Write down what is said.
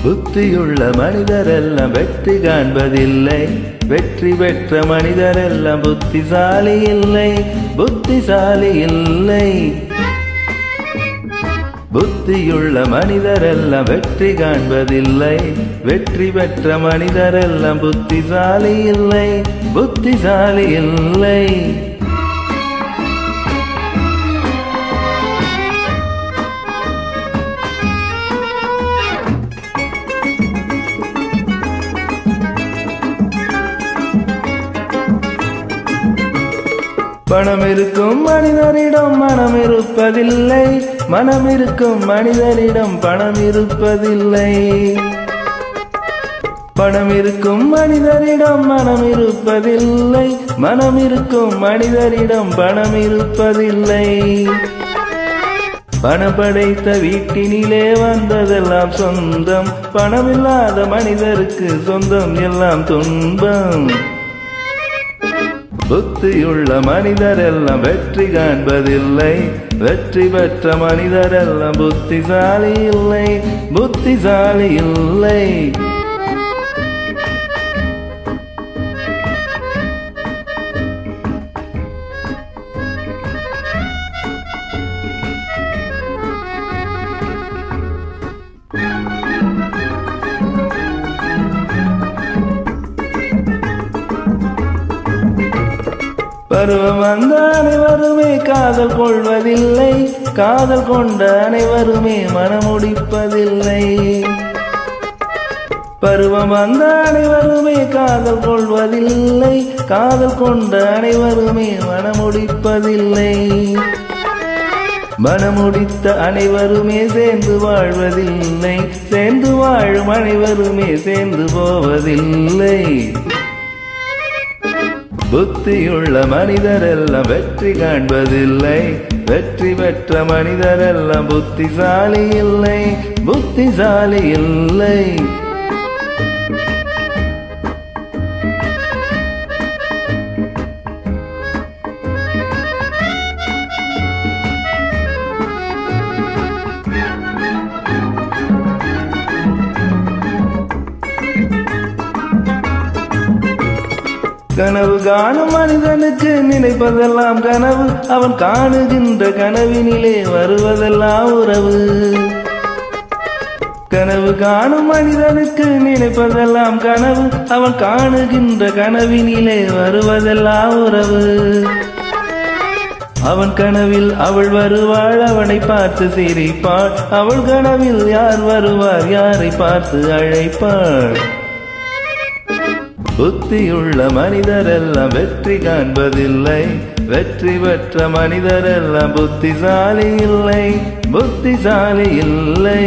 புத்தியுள்ள மனிதரெல்லாம் வெற்றி காண்பதில்லை. வெற்றி பெற்ற மனிதரெல்லாம் புத்திசாலி இல்லை, புத்திசாலி இல்லை. புத்தியுள்ள மனிதரெல்லாம் வெற்றி காண்பதில்லை. வெற்றி பெற்ற மனிதரெல்லாம் புத்திசாலி இல்லை, புத்திசாலி இல்லை. பணம் இருக்கும் மனிதரிடம் மனம் இருப்பதில்லை, மனம் இருக்கும் மனிதரிடம் பணம் இருப்பதில்லை. பணம் இருக்கும் மனிதரிடம் மனம் இருப்பதில்லை, மனம் இருக்கும் மனிதரிடம் பணம் இருப்பதில்லை. பணம் படைத்த வீட்டினிலே வந்ததெல்லாம் சொந்தம், பணமில்லாத மனிதருக்கு சொந்தம் எல்லாம் துன்பம். புத்தியுள்ள மனிதரெல்லாம் வெற்றி காண்பதில்லை. வெற்றி பெற்ற மனிதரெல்லாம் புத்திசாலி இல்லை, புத்திசாலி இல்லை. பருவம் வந்த அனைவருமே காதல் கொள்வதில்லை, காதல் கொண்ட அனைவருமே மனமுடிப்பதில்லை. பருவம் வந்த அனைவருமே காதல் கொள்வதில்லை, காதல் கொண்ட அனைவருமே மனமுடிப்பதில்லை. மனமுடித்த அனைவருமே சேர்ந்து வாழ்வதில்லை, சேர்ந்து வாழும் அனைவருமே சேர்ந்து போவதில்லை. புத்தியுள்ள மனிதரெல்லாம் வெற்றி காண்பதில்லை. வெற்றி பெற்ற மனிதரெல்லாம் புத்திசாலி இல்லை, புத்திசாலி இல்லை. கனவு காணும் மனிதனுக்கு நினைப்பதெல்லாம் கனவு, அவன் காணுகின்ற கனவினிலே வருவதெல்லாம் உறவு. கனவு காணும் மனிதனுக்கு நினைப்பதெல்லாம் கனவு, அவன் காணுகின்ற கனவினிலே வருவதெல்லாம் உறவு. அவன் கனவில் அவள் வருவாள், அவனை பார்த்து சிரிப்பாள். அவள் கனவில் யார் வருவார், யாரை பார்த்து அழைப்பாள். புத்தியுள்ள மனிதரெல்லாம் வெற்றி காண்பதில்லை. வெற்றி பெற்ற மனிதரெல்லாம் புத்திசாலி இல்லை, புத்திசாலி இல்லை.